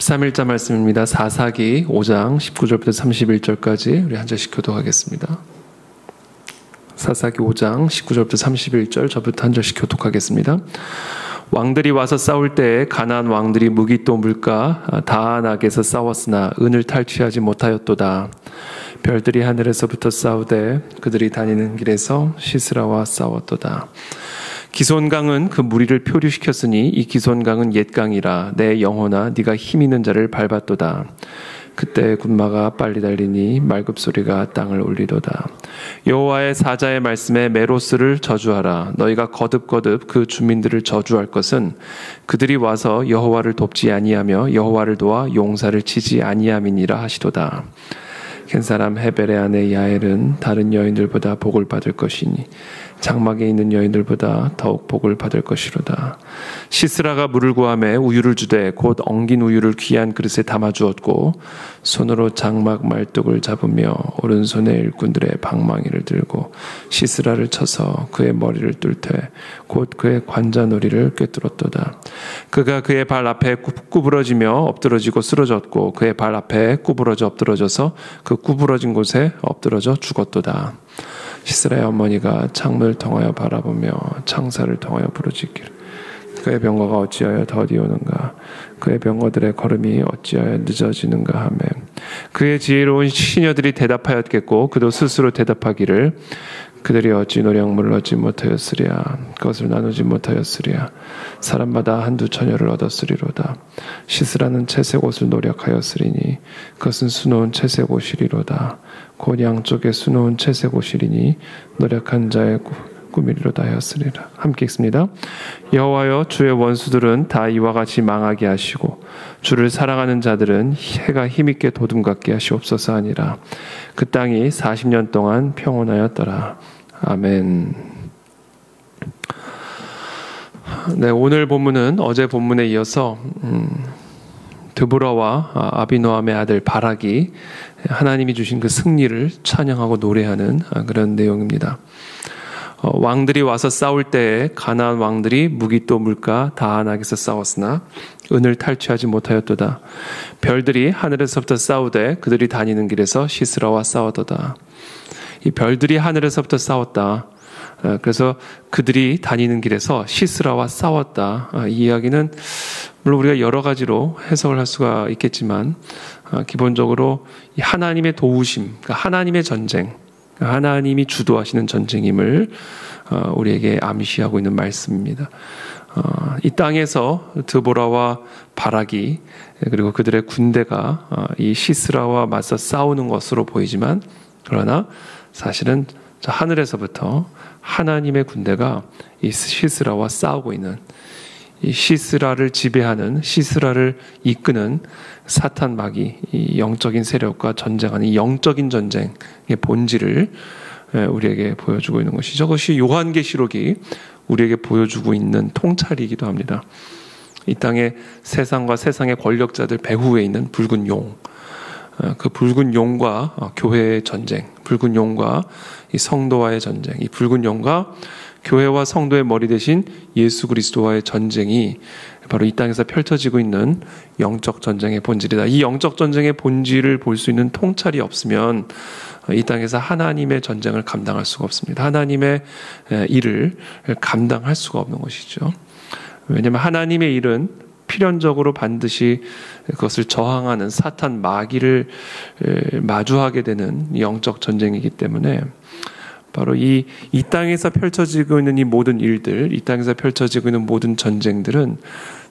13일자 말씀입니다. 사사기 5장 19절부터 31절까지 우리 한 절씩 교독하겠습니다. 사사기 5장 19절부터 31절 저부터 한 절씩 교독하겠습니다. 왕들이 와서 싸울 때에 가나안 왕들이 무기또 물가 다안악에서 싸웠으나 은을 탈취하지 못하였도다. 별들이 하늘에서부터 싸우되 그들이 다니는 길에서 시스라와 싸웠도다. 기손강은 그 무리를 표류시켰으니 이 기손강은 옛강이라 내 영혼아 네가 힘 있는 자를 밟았도다. 그때 군마가 빨리 달리니 말급소리가 땅을 울리도다. 여호와의 사자의 말씀에 메로스를 저주하라. 너희가 거듭거듭 그 주민들을 저주할 것은 그들이 와서 여호와를 돕지 아니하며 여호와를 도와 용사를 치지 아니함이니라 하시도다. 겐사람 헤벨의 아내 야엘은 다른 여인들보다 복을 받을 것이니 장막에 있는 여인들보다 더욱 복을 받을 것이로다. 시스라가 물을 구하매 우유를 주되 곧 엉긴 우유를 귀한 그릇에 담아 주었고 손으로 장막 말뚝을 잡으며 오른손에 일꾼들의 방망이를 들고 시스라를 쳐서 그의 머리를 뚫되 곧 그의 관자놀이를 꿰뚫었도다. 그가 그의 발 앞에 구부러지며 엎드러지고 쓰러졌고 그의 발 앞에 구부러져 엎드러져서 그 구부러진 곳에 엎드러져 죽었도다. 시스라의 어머니가 창문을 통하여 바라보며 창사를 통하여 부르짖기를 그의 병거가 어찌하여 더디 오는가 그의 병거들의 걸음이 어찌하여 늦어지는가 하며 그의 지혜로운 시녀들이 대답하였겠고 그도 스스로 대답하기를 그들이 어찌 노량물을 얻지 못하였으랴 그것을 나누지 못하였으랴 사람마다 한두 처녀를 얻었으리로다. 시스라는 채색 옷을 노력하였으리니 그것은 수놓은 채색 옷이리로다. 곧 양쪽에 수놓은 채색 옷이리니 노력한 자의 꿈이리로다 하였으리라. 함께 읽습니다. 여호와여 주의 원수들은 다 이와 같이 망하게 하시고 주를 사랑하는 자들은 해가 힘있게 도둠같게 하시옵소서 하니라. 그 땅이 40년 동안 평온하였더라. 아멘. 네, 오늘 본문은 어제 본문에 이어서 드보라와 아비노함의 아들 바락이 하나님이 주신 그 승리를 찬양하고 노래하는 그런 내용입니다. 왕들이 와서 싸울 때에 가나안 왕들이 무기또 물가 다안악에서 싸웠으나 은을 탈취하지 못하였도다. 별들이 하늘에서부터 싸우되 그들이 다니는 길에서 시스라와 싸웠도다. 이 별들이 하늘에서부터 싸웠다. 그래서 그들이 다니는 길에서 시스라와 싸웠다. 이 이야기는 물론 우리가 여러 가지로 해석을 할 수가 있겠지만 기본적으로 하나님의 도우심, 그러니까 하나님의 전쟁, 하나님이 주도하시는 전쟁임을 우리에게 암시하고 있는 말씀입니다. 이 땅에서 드보라와 바락이 그리고 그들의 군대가 이 시스라와 맞서 싸우는 것으로 보이지만 그러나 사실은 하늘에서부터 하나님의 군대가 이 시스라와 싸우고 있는 이 시스라를 지배하는 시스라를 이끄는 사탄 마귀 이 영적인 세력과 전쟁하는 이 영적인 전쟁의 본질을 우리에게 보여주고 있는 것이죠. 그것이 요한계시록이 우리에게 보여주고 있는 통찰이기도 합니다. 이 땅의 세상과 세상의 권력자들 배후에 있는 붉은 용, 그 붉은 용과 교회의 전쟁, 붉은 용과 이 성도와의 전쟁, 이 붉은 용과 교회와 성도의 머리 대신 예수 그리스도와의 전쟁이 바로 이 땅에서 펼쳐지고 있는 영적 전쟁의 본질이다. 이 영적 전쟁의 본질을 볼 수 있는 통찰이 없으면 이 땅에서 하나님의 전쟁을 감당할 수가 없습니다. 하나님의 일을 감당할 수가 없는 것이죠. 왜냐하면 하나님의 일은 필연적으로 반드시 그것을 저항하는 사탄 마귀를 마주하게 되는 영적 전쟁이기 때문에 바로 이 땅에서 펼쳐지고 있는 이 모든 일들, 이 땅에서 펼쳐지고 있는 모든 전쟁들은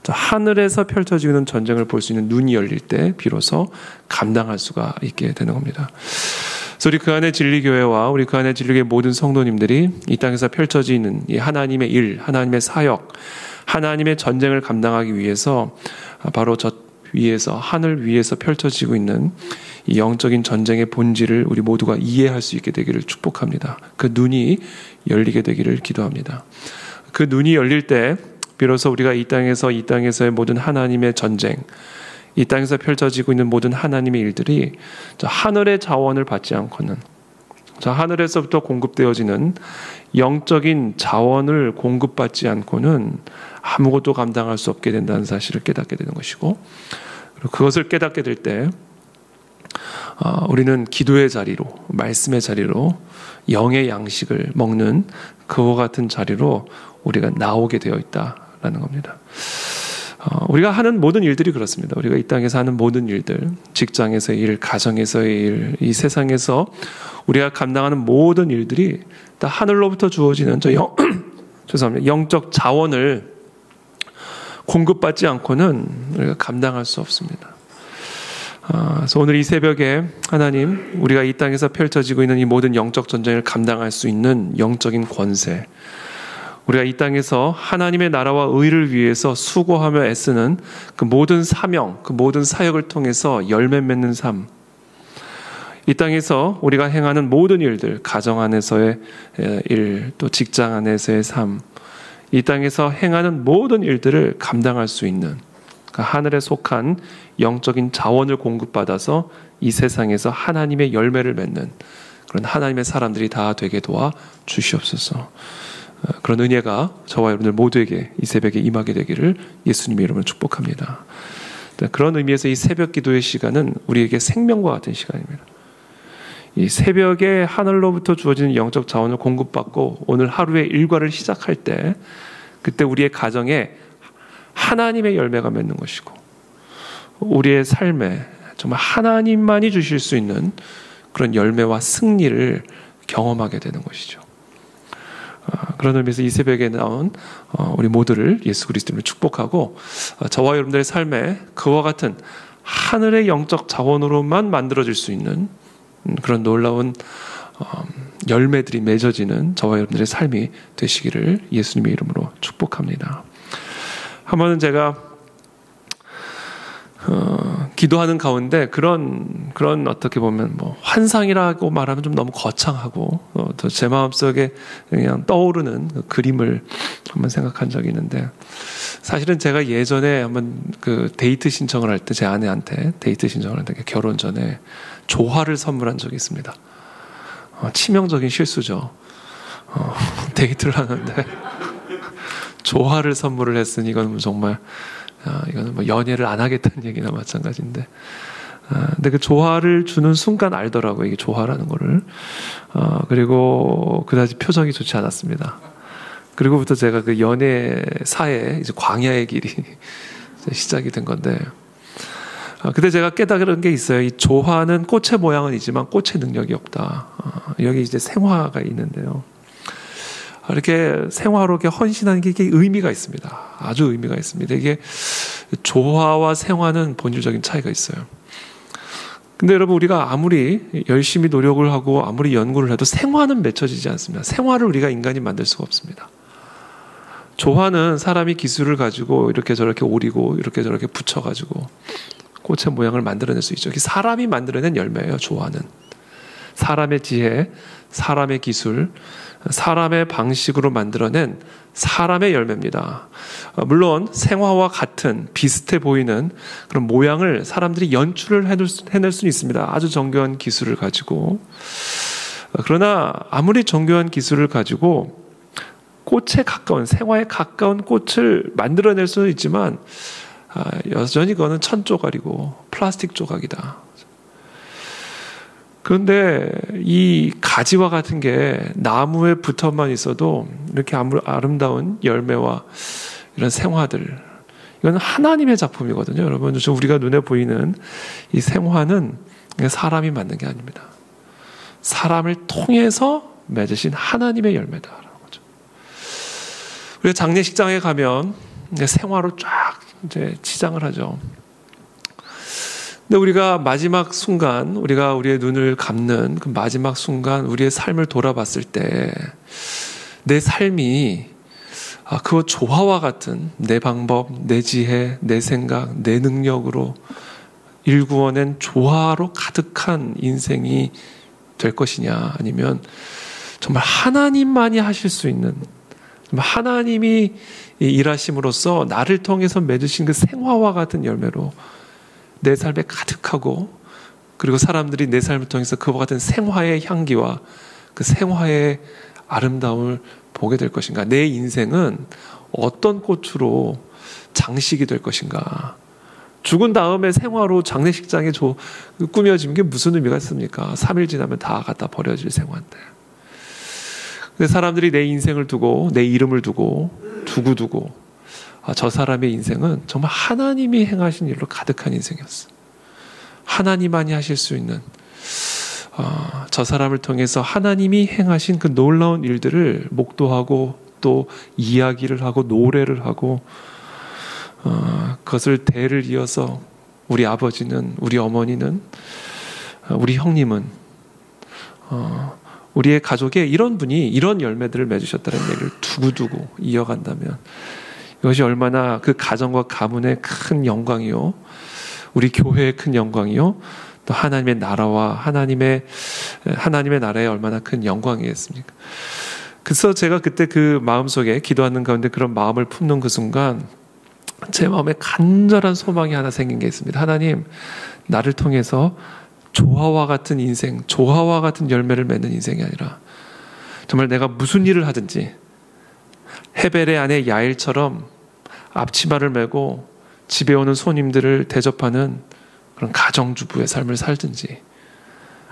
하늘에서 펼쳐지고 있는 전쟁을 볼 수 있는 눈이 열릴 때 비로소 감당할 수가 있게 되는 겁니다. 그래서 우리 그 안에 진리교회와 우리 그 안에 진리교회 모든 성도님들이 이 땅에서 펼쳐지는 이 하나님의 일, 하나님의 사역, 하나님의 전쟁을 감당하기 위해서 바로 저 위에서 하늘 위에서 펼쳐지고 있는 이 영적인 전쟁의 본질을 우리 모두가 이해할 수 있게 되기를 축복합니다. 그 눈이 열리게 되기를 기도합니다. 그 눈이 열릴 때 비로소 우리가 이 땅에서의 모든 하나님의 전쟁, 이 땅에서 펼쳐지고 있는 모든 하나님의 일들이 저 하늘의 자원을 받지 않고는 저 하늘에서부터 공급되어지는 영적인 자원을 공급받지 않고는 아무것도 감당할 수 없게 된다는 사실을 깨닫게 되는 것이고 그리고 그것을 깨닫게 될 때 우리는 기도의 자리로, 말씀의 자리로, 영의 양식을 먹는 그와 같은 자리로 우리가 나오게 되어 있다라는 겁니다. 우리가 하는 모든 일들이 그렇습니다. 우리가 이 땅에서 하는 모든 일들, 직장에서의 일, 가정에서의 일, 이 세상에서 우리가 감당하는 모든 일들이 다 하늘로부터 주어지는 죄송합니다. 영적 자원을 공급받지 않고는 우리가 감당할 수 없습니다. 그래서 오늘 이 새벽에 하나님, 우리가 이 땅에서 펼쳐지고 있는 이 모든 영적 전쟁을 감당할 수 있는 영적인 권세, 우리가 이 땅에서 하나님의 나라와 의를 위해서 수고하며 애쓰는 그 모든 사명, 그 모든 사역을 통해서 열매 맺는 삶, 이 땅에서 우리가 행하는 모든 일들, 가정 안에서의 일, 또 직장 안에서의 삶, 이 땅에서 행하는 모든 일들을 감당할 수 있는 그 하늘에 속한 영적인 자원을 공급받아서 이 세상에서 하나님의 열매를 맺는 그런 하나님의 사람들이 다 되게 도와 주시옵소서. 그런 은혜가 저와 여러분들 모두에게 이 새벽에 임하게 되기를 예수님의 이름으로 축복합니다. 그런 의미에서 이 새벽 기도의 시간은 우리에게 생명과 같은 시간입니다. 이 새벽에 하늘로부터 주어지는 영적 자원을 공급받고 오늘 하루의 일과를 시작할 때, 그때 우리의 가정에 하나님의 열매가 맺는 것이고, 우리의 삶에 정말 하나님만이 주실 수 있는 그런 열매와 승리를 경험하게 되는 것이죠. 그런 의미에서 이 새벽에 나온 우리 모두를 예수 그리스도로 축복하고, 저와 여러분들의 삶에 그와 같은 하늘의 영적 자원으로만 만들어질 수 있는 그런 놀라운 열매들이 맺어지는 저와 여러분들의 삶이 되시기를 예수님의 이름으로 축복합니다. 한 번은 제가 기도하는 가운데 그런 어떻게 보면 뭐 환상이라고 말하면 좀 너무 거창하고 또 제 마음속에 그냥 떠오르는 그 그림을 한번 생각한 적이 있는데, 사실은 제가 예전에 한번 그 데이트 신청을 할 때 제 아내한테 데이트 신청을 할 때 결혼 전에 조화를 선물한 적이 있습니다. 치명적인 실수죠. 데이트를 하는데 조화를 선물을 했으니 이건 정말 이거는 뭐 연애를 안 하겠다는 얘기나 마찬가지인데, 근데 그 조화를 주는 순간 알더라고요, 이게 조화라는 거를. 그리고 그다지 표정이 좋지 않았습니다. 그리고부터 제가 그 연애사에 이제 광야의 길이 시작이 된 건데, 그때 제가 깨달은 게 있어요. 이 조화는 꽃의 모양은 있지만 꽃의 능력이 없다. 여기 이제 생화가 있는데요. 이렇게 생화롭게 헌신하는 게 이게 의미가 있습니다. 아주 의미가 있습니다. 이게 조화와 생화는 본질적인 차이가 있어요. 근데 여러분, 우리가 아무리 열심히 노력을 하고 아무리 연구를 해도 생화는 맺혀지지 않습니다. 생화를 우리가 인간이 만들 수가 없습니다. 조화는 사람이 기술을 가지고 이렇게 저렇게 오리고 이렇게 저렇게 붙여가지고 꽃의 모양을 만들어낼 수 있죠. 사람이 만들어낸 열매예요, 조화는. 사람의 지혜, 사람의 기술, 사람의 방식으로 만들어낸 사람의 열매입니다. 물론 생화와 같은 비슷해 보이는 그런 모양을 사람들이 연출을 해낼 수는 있습니다. 아주 정교한 기술을 가지고. 그러나 아무리 정교한 기술을 가지고 꽃에 가까운, 생화에 가까운 꽃을 만들어낼 수는 있지만 여전히 그거는 천조각이고 플라스틱 조각이다. 그런데 이 가지와 같은 게 나무에 붙어만 있어도 이렇게 아름다운 열매와 이런 생화들, 이건 하나님의 작품이거든요. 여러분, 우리가 눈에 보이는 이 생화는 사람이 만든 게 아닙니다. 사람을 통해서 맺으신 하나님의 열매다라는 거죠. 우리가 장례식장에 가면 생화로 쫙 이제 치장을 하죠. 근데 우리가 마지막 순간, 우리가 우리의 눈을 감는 그 마지막 순간, 우리의 삶을 돌아봤을 때 내 삶이 그 조화와 같은 내 방법, 내 지혜, 내 생각, 내 능력으로 일구어낸 조화로 가득한 인생이 될 것이냐, 아니면 정말 하나님만이 하실 수 있는, 하나님이 일하심으로써 나를 통해서 맺으신 그 생화와 같은 열매로 내 삶에 가득하고, 그리고 사람들이 내 삶을 통해서 그와 같은 생화의 향기와 그 생화의 아름다움을 보게 될 것인가, 내 인생은 어떤 꽃으로 장식이 될 것인가, 죽은 다음에 생화로 장례식장에 꾸며진 게 무슨 의미가 있습니까? 3일 지나면 다 갖다 버려질 생화인데. 근데 사람들이 내 인생을 두고, 내 이름을 두고, 두고두고, 저 사람의 인생은 정말 하나님이 행하신 일로 가득한 인생이었어. 하나님만이 하실 수 있는, 저 사람을 통해서 하나님이 행하신 그 놀라운 일들을 목도하고 또 이야기를 하고 노래를 하고, 그것을 대를 이어서 우리 아버지는, 우리 어머니는, 우리 형님은, 우리의 가족에 이런 분이 이런 열매들을 맺으셨다는 얘기를 두고두고 이어간다면 이것이 얼마나 그 가정과 가문의 큰 영광이요, 우리 교회의 큰 영광이요, 또 하나님의 나라와 하나님의 나라에 얼마나 큰 영광이겠습니까? 그래서 제가 그때 그 마음속에 기도하는 가운데 그런 마음을 품는 그 순간 제 마음에 간절한 소망이 하나 생긴 게 있습니다. 하나님, 나를 통해서 조화와 같은 인생, 조화와 같은 열매를 맺는 인생이 아니라 정말 내가 무슨 일을 하든지 헤벨의 아내 야일처럼 앞치마를 메고 집에 오는 손님들을 대접하는 그런 가정주부의 삶을 살든지,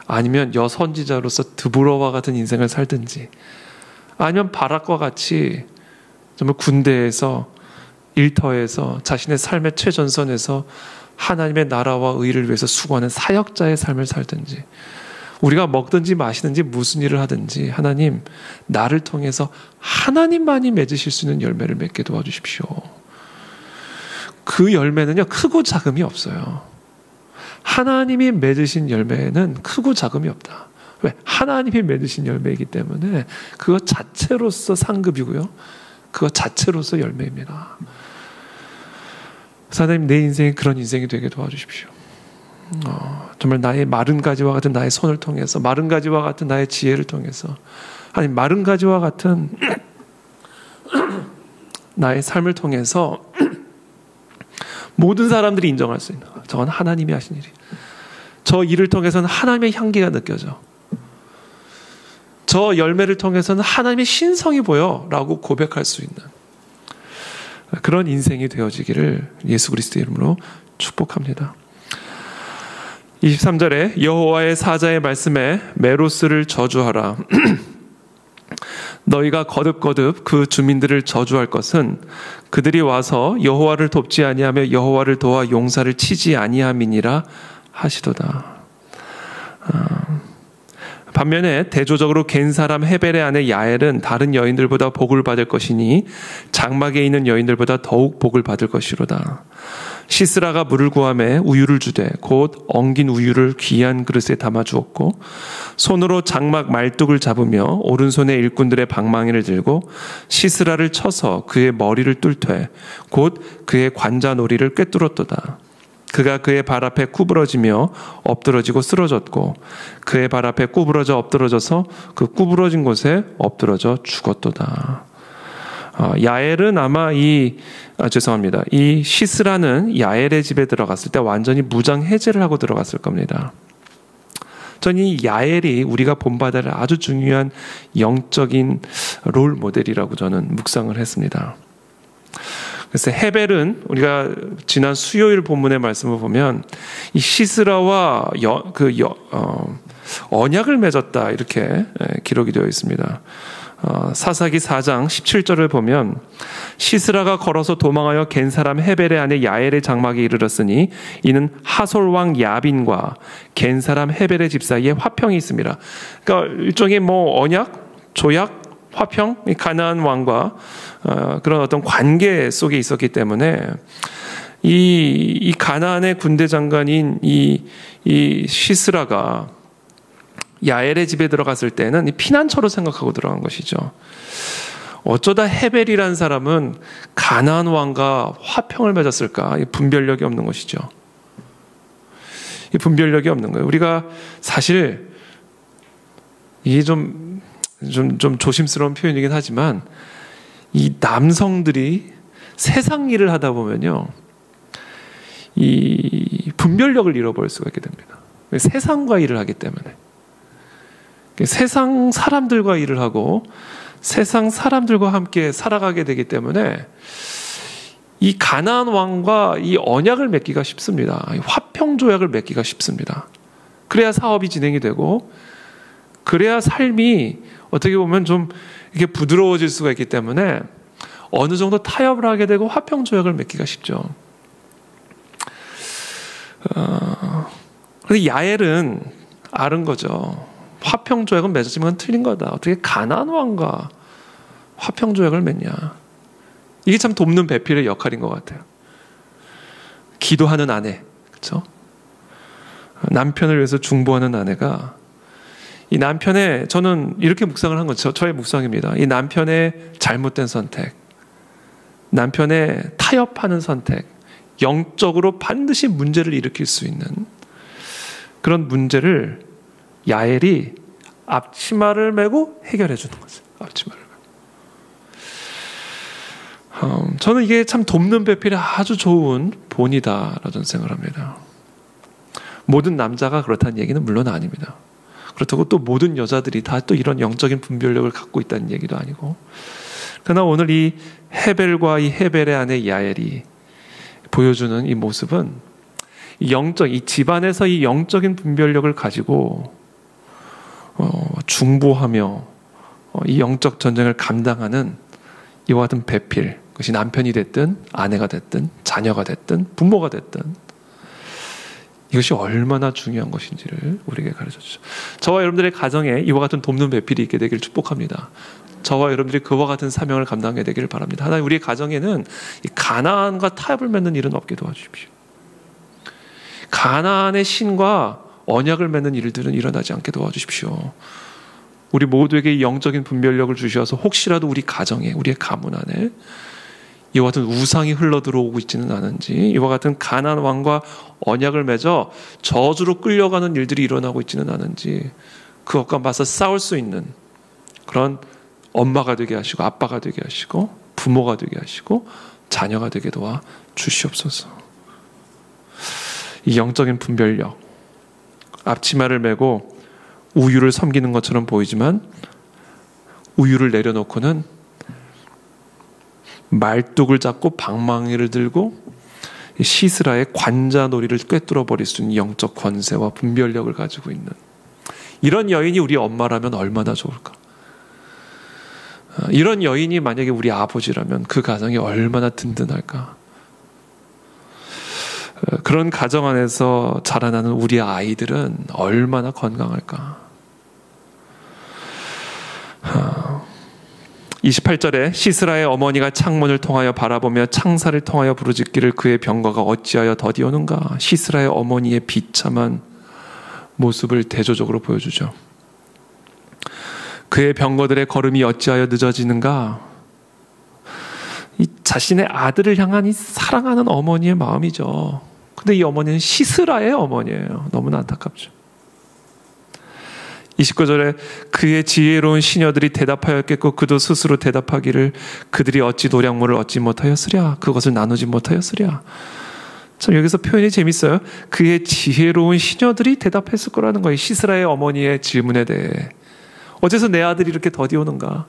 아니면 여선지자로서 드보라와 같은 인생을 살든지, 아니면 바락과 같이 정말 군대에서 일터에서 자신의 삶의 최전선에서 하나님의 나라와 의를 위해서 수고하는 사역자의 삶을 살든지, 우리가 먹든지 마시든지 무슨 일을 하든지 하나님, 나를 통해서 하나님만이 맺으실 수 있는 열매를 맺게 도와주십시오. 그 열매는요, 크고 작음이 없어요. 하나님이 맺으신 열매는 크고 작음이 없다. 왜? 하나님이 맺으신 열매이기 때문에 그것 자체로서 상급이고요, 그것 자체로서 열매입니다. 하나님, 내 인생이 그런 인생이 되게 도와주십시오. 정말 나의 마른 가지와 같은 나의 손을 통해서, 마른 가지와 같은 나의 지혜를 통해서, 아니 마른 가지와 같은 나의 삶을 통해서 모든 사람들이 인정할 수 있는, 저건 하나님이 하신 일이, 저 일을 통해서는 하나님의 향기가 느껴져, 저 열매를 통해서는 하나님의 신성이 보여 라고 고백할 수 있는 그런 인생이 되어지기를 예수 그리스도의 이름으로 축복합니다. 23절에 여호와의 사자의 말씀에 메로스를 저주하라. 너희가 거듭거듭 그 주민들을 저주할 것은 그들이 와서 여호와를 돕지 아니하며 여호와를 도와 용사를 치지 아니함이니라 하시도다. 반면에 대조적으로 갠 사람 헤벨의 아내 야엘은 다른 여인들보다 복을 받을 것이니 장막에 있는 여인들보다 더욱 복을 받을 것이로다. 시스라가 물을 구하매 우유를 주되 곧 엉긴 우유를 귀한 그릇에 담아 주었고, 손으로 장막 말뚝을 잡으며 오른손에 일꾼들의 방망이를 들고 시스라를 쳐서 그의 머리를 뚫되 곧 그의 관자놀이를 꿰뚫었도다. 그가 그의 발 앞에 구부러지며 엎드러지고 쓰러졌고 그의 발 앞에 구부러져 엎드러져서 그 구부러진 곳에 엎드러져 죽었도다. 야엘은 아마 이 시스라는 야엘의 집에 들어갔을 때 완전히 무장 해제를 하고 들어갔을 겁니다. 저는 이 야엘이 우리가 본받아야 할 아주 중요한 영적인 롤 모델이라고 저는 묵상을 했습니다. 그래서 헤벨은 우리가 지난 수요일 본문의 말씀을 보면 이 시스라와 언약을 맺었다, 이렇게 기록이 되어 있습니다. 사사기 4장 17절을 보면 시스라가 걸어서 도망하여 갠 사람 헤벨의 아내 야엘의 장막에 이르렀으니 이는 하솔 왕 야빈과 갠 사람 헤벨의 집 사이에 화평이 있습니다. 그러니까 일종의 언약, 조약, 화평, 가나안 왕과 그런 어떤 관계 속에 있었기 때문에 이 가나안의 군대 장관인 이 시스라가 야엘의 집에 들어갔을 때는 피난처로 생각하고 들어간 것이죠. 어쩌다 헤벨이라는 사람은 가나안 왕과 화평을 맺었을까? 분별력이 없는 것이죠. 이 분별력이 없는 거예요. 우리가 사실 이게 좀 조심스러운 표현이긴 하지만 이 남성들이 세상 일을 하다 보면요, 이 분별력을 잃어버릴 수가 있게 됩니다. 세상과 일을 하기 때문에. 세상 사람들과 일을 하고 세상 사람들과 함께 살아가게 되기 때문에 이 가나안 왕과 이 언약을 맺기가 쉽습니다. 화평 조약을 맺기가 쉽습니다. 그래야 사업이 진행이 되고, 그래야 삶이 어떻게 보면 좀 이렇게 부드러워질 수가 있기 때문에 어느 정도 타협을 하게 되고 화평 조약을 맺기가 쉽죠. 근데 야엘은 아는 거죠. 화평 조약은 맺었지만 틀린 거다. 어떻게 가나안 왕과 화평 조약을 맺냐. 이게 참 돕는 배필의 역할인 것 같아요. 기도하는 아내, 그렇죠? 남편을 위해서 중보하는 아내가, 이 남편의, 저는 이렇게 묵상을 한 거죠. 저의 묵상입니다. 이 남편의 잘못된 선택, 남편의 타협하는 선택, 영적으로 반드시 문제를 일으킬 수 있는 그런 문제를 야엘이 앞치마를 메고 해결해 주는 거죠. 앞치마를 메고. 저는 이게 참 돕는 배필이 아주 좋은 본이다라고 저는 생각을 합니다. 모든 남자가 그렇다는 얘기는 물론 아닙니다. 그렇다고 또 모든 여자들이 다 또 이런 영적인 분별력을 갖고 있다는 얘기도 아니고, 그러나 오늘 이 헤벨과 이 헤벨의 아내 야엘이 보여주는 이 모습은 이 집안에서 이 영적인 분별력을 가지고 중보하며 이 영적 전쟁을 감당하는 이와 같은 배필, 그것이 남편이 됐든 아내가 됐든 자녀가 됐든 부모가 됐든, 이것이 얼마나 중요한 것인지를 우리에게 가르쳐주죠. 저와 여러분들의 가정에 이와 같은 돕는 배필이 있게 되기를 축복합니다. 저와 여러분들이 그와 같은 사명을 감당하게 되기를 바랍니다. 하나님, 우리의 가정에는 이 가나안과 타협을 맺는 일은 없게 도와주십시오. 가나안의 신과 언약을 맺는 일들은 일어나지 않게 도와주십시오. 우리 모두에게 영적인 분별력을 주셔서 혹시라도 우리 가정에, 우리의 가문 안에 이와 같은 우상이 흘러들어오고 있지는 않은지, 이와 같은 가나안 왕과 언약을 맺어 저주로 끌려가는 일들이 일어나고 있지는 않은지, 그것과 맞서 싸울 수 있는 그런 엄마가 되게 하시고 아빠가 되게 하시고 부모가 되게 하시고 자녀가 되게 도와 주시옵소서. 이 영적인 분별력, 앞치마를 메고 우유를 섬기는 것처럼 보이지만 우유를 내려놓고는 말뚝을 잡고 방망이를 들고 시스라의 관자놀이를 꿰뚫어 버릴 수 있는 영적 권세와 분별력을 가지고 있는 이런 여인이 우리 엄마라면 얼마나 좋을까. 이런 여인이 만약에 우리 아버지라면 그 가정이 얼마나 든든할까. 그런 가정 안에서 자라나는 우리 아이들은 얼마나 건강할까. 28절에 시스라의 어머니가 창문을 통하여 바라보며 창사를 통하여 부르짖기를 그의 병거가 어찌하여 더디오는가. 시스라의 어머니의 비참한 모습을 대조적으로 보여주죠. 그의 병거들의 걸음이 어찌하여 늦어지는가. 이 자신의 아들을 향한 이 사랑하는 어머니의 마음이죠. 근데 이 어머니는 시스라의 어머니예요. 너무나 안타깝죠. 29절에 그의 지혜로운 시녀들이 대답하였겠고 그도 스스로 대답하기를 그들이 어찌 노량물을 얻지 못하였으랴. 그것을 나누지 못하였으랴. 참 여기서 표현이 재밌어요. 그의 지혜로운 시녀들이 대답했을 거라는 거예요. 시스라의 어머니의 질문에 대해. 어째서 내 아들이 이렇게 더디오는가?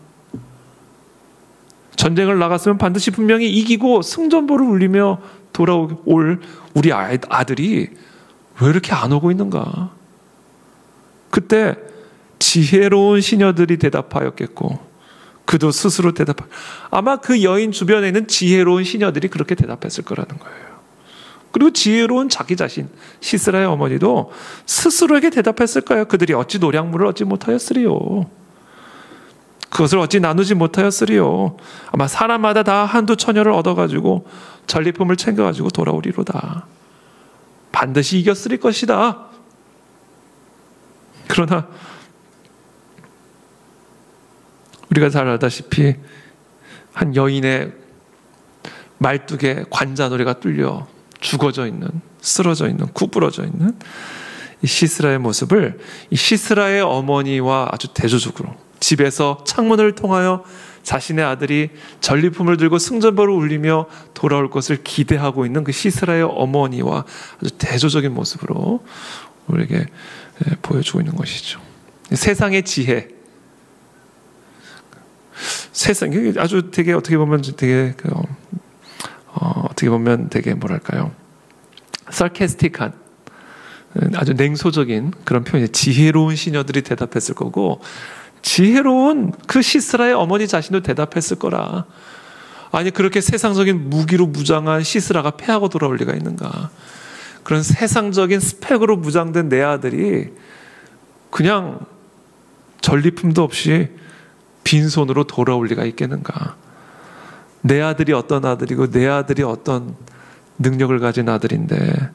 전쟁을 나갔으면 반드시 분명히 이기고 승전보를 울리며 돌아올 우리 아들이 왜 이렇게 안 오고 있는가? 그때 지혜로운 시녀들이 대답하였겠고 그도 스스로 아마 그 여인 주변에 있는 지혜로운 시녀들이 그렇게 대답했을 거라는 거예요. 그리고 지혜로운 자기 자신 시스라의 어머니도 스스로에게 대답했을 거예요. 그들이 어찌 노량물을 얻지 못하였으리요. 그것을 어찌 나누지 못하였으리요. 아마 사람마다 다 한두 처녀를 얻어가지고 전리품을 챙겨가지고 돌아오리로다. 반드시 이겼을 것이다. 그러나 우리가 잘 알다시피 한 여인의 말뚝에 관자놀이가 뚫려 죽어져 있는, 쓰러져 있는, 구부러져 있는 이 시스라의 모습을 이 시스라의 어머니와 아주 대조적으로 집에서 창문을 통하여 자신의 아들이 전리품을 들고 승전보를 울리며 돌아올 것을 기대하고 있는 그 시스라의 어머니와 아주 대조적인 모습으로 우리에게 보여주고 있는 것이죠. 세상의 지혜, 세상 아주 되게 어떻게 보면 되게 어떻게 보면 되게 뭐랄까요, sarcastic한, 아주 냉소적인 그런 표현이, 지혜로운 시녀들이 대답했을 거고, 지혜로운 그 시스라의 어머니 자신도 대답했을 거라. 아니, 그렇게 세상적인 무기로 무장한 시스라가 패하고 돌아올 리가 있는가. 그런 세상적인 스펙으로 무장된 내 아들이 그냥 전리품도 없이 빈손으로 돌아올 리가 있겠는가. 내 아들이 어떤 아들이고 내 아들이 어떤 능력을 가진 아들인데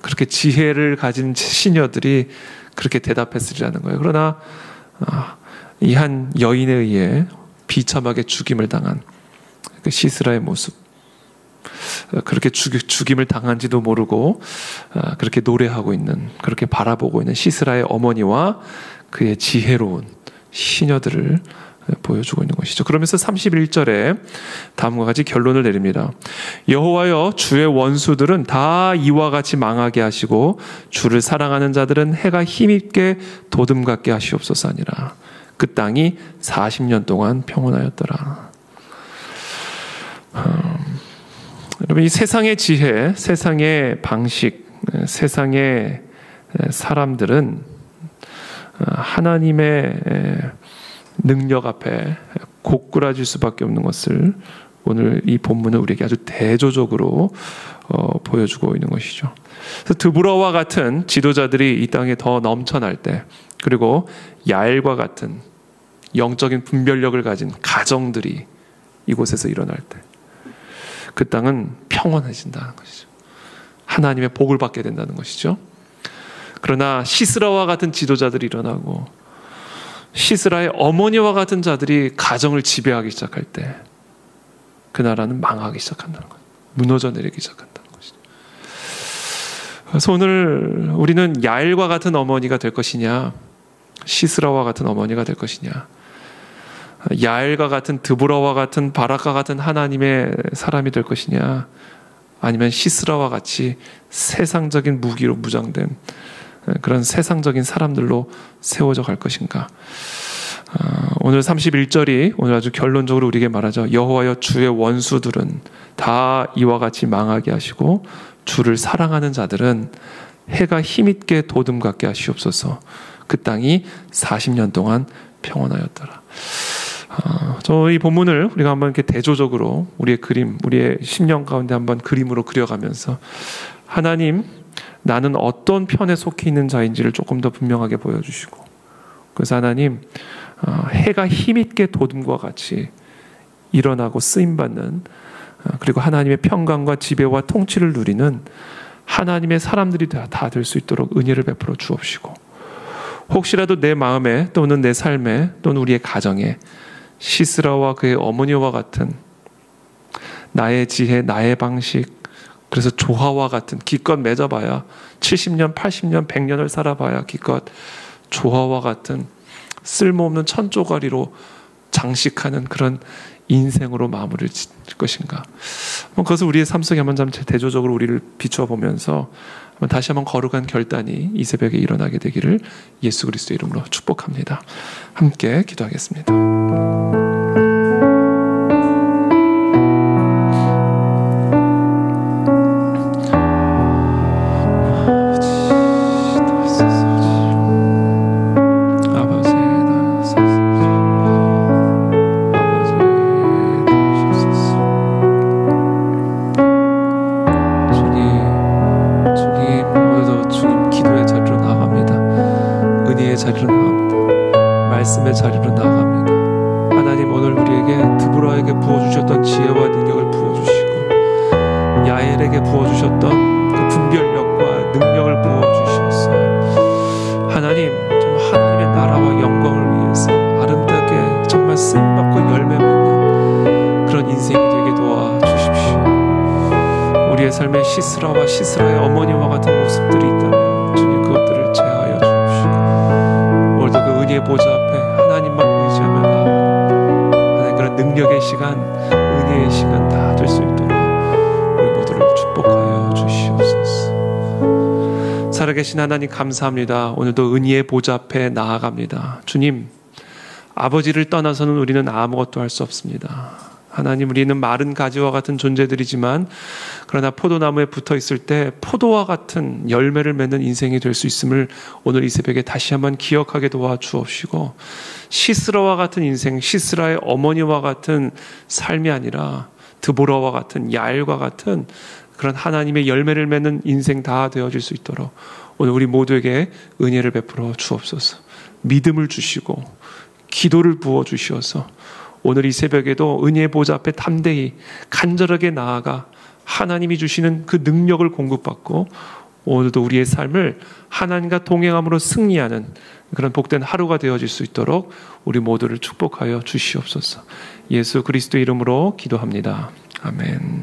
그렇게 지혜를 가진 시녀들이 그렇게 대답했으리라는 거예요. 그러나 이 한 여인에 의해 비참하게 죽임을 당한 그 시스라의 모습, 그렇게 죽임을 당한지도 모르고 그렇게 노래하고 있는, 그렇게 바라보고 있는 시스라의 어머니와 그의 지혜로운 시녀들을 보여주고 있는 것이죠. 그러면서 31절에 다음과 같이 결론을 내립니다. 여호와여, 주의 원수들은 다 이와 같이 망하게 하시고 주를 사랑하는 자들은 해가 힘있게 도둠 같게 하시옵소서 하니라. 그 땅이 40년 동안 평온하였더라. 여러분, 이 세상의 지혜, 세상의 방식, 세상의 사람들은 하나님의 능력 앞에 고꾸라질 수밖에 없는 것을 오늘 이 본문은 우리에게 아주 대조적으로 보여주고 있는 것이죠. 그래서 드보라와 같은 지도자들이 이 땅에 더 넘쳐날 때, 그리고 야엘과 같은 영적인 분별력을 가진 가정들이 이곳에서 일어날 때, 그 땅은 평온해진다는 것이죠. 하나님의 복을 받게 된다는 것이죠. 그러나 시스라와 같은 지도자들이 일어나고 시스라의 어머니와 같은 자들이 가정을 지배하기 시작할 때 그 나라는 망하기 시작한다는 거예요. 무너져 내리기 시작한다는 것이죠. 그래서 오늘 우리는 야엘과 같은 어머니가 될 것이냐, 시스라와 같은 어머니가 될 것이냐, 야엘과 같은 드보라와 같은 바락과 같은 하나님의 사람이 될 것이냐, 아니면 시스라와 같이 세상적인 무기로 무장된 그런 세상적인 사람들로 세워져 갈 것인가. 오늘 31절이 오늘 아주 결론적으로 우리에게 말하죠. 여호와여, 주의 원수들은 다 이와 같이 망하게 하시고 주를 사랑하는 자들은 해가 힘있게 도둠 같게 하시옵소서. 그 땅이 40년 동안 평온하였더라. 저 이 본문을 우리가 한번 이렇게 대조적으로 우리의 그림, 우리의 심령 가운데 한번 그림으로 그려가면서 하나님, 나는 어떤 편에 속해 있는 자인지를 조금 더 분명하게 보여주시고, 그래서 하나님, 해가 힘있게 도둠과 같이 일어나고 쓰임받는, 그리고 하나님의 평강과 지배와 통치를 누리는 하나님의 사람들이 다 될 수 있도록 은혜를 베풀어 주옵시고, 혹시라도 내 마음에 또는 내 삶에 또는 우리의 가정에 시스라와 그의 어머니와 같은 나의 지혜, 나의 방식, 그래서 조화와 같은, 기껏 맺어봐야 70년, 80년, 100년을 살아봐야 기껏 조화와 같은 쓸모없는 천조가리로 장식하는 그런 인생으로 마무리를 짓을 것인가. 그것을 우리의 삶 속에 한번 대조적으로 우리를 비추어 보면서 다시 한번 거룩한 결단이 이 새벽에 일어나게 되기를 예수 그리스도의 이름으로 축복합니다. 함께 기도하겠습니다. 말씀의 자리로 나아갑니다. 하나님, 오늘 우리에게 드보라에게 부어주셨던 지혜와 능력을 부어주시고 야엘에게 부어주셨던 그 분별력과 능력을 부어주셔서 하나님, 정말 하나님의 나라와 영광을 위해서 아름답게 정말 쓰임받고 열매 맺는 그런 인생이 되게 도와주십시오. 우리의 삶에 시스라와 시스라의 어머니와 같은 모습들이 있다면 주님, 그것들을 제하여 주십시오. 오늘도 그 은혜의 보좌 앞에 하나님만 의지하며 나아가는 그런 능력의 시간, 은혜의 시간 다 될 수 있도록 우리 모두를 축복하여 주시옵소서. 살아계신 하나님, 감사합니다. 오늘도 은혜의 보좌 앞에 나아갑니다. 주님, 아버지를 떠나서는 우리는 아무것도 할 수 없습니다. 하나님, 우리는 마른 가지와 같은 존재들이지만 그러나 포도나무에 붙어 있을 때 포도와 같은 열매를 맺는 인생이 될 수 있음을 오늘 이 새벽에 다시 한번 기억하게 도와주옵시고, 시스라와 같은 인생, 시스라의 어머니와 같은 삶이 아니라 드보라와 같은, 야엘과 같은 그런 하나님의 열매를 맺는 인생 다 되어질 수 있도록 오늘 우리 모두에게 은혜를 베풀어 주옵소서. 믿음을 주시고 기도를 부어 주시어서 오늘 이 새벽에도 은혜의 보좌 앞에 담대히 간절하게 나아가 하나님이 주시는 그 능력을 공급받고 오늘도 우리의 삶을 하나님과 동행함으로 승리하는 그런 복된 하루가 되어질 수 있도록 우리 모두를 축복하여 주시옵소서. 예수 그리스도의 이름으로 기도합니다. 아멘.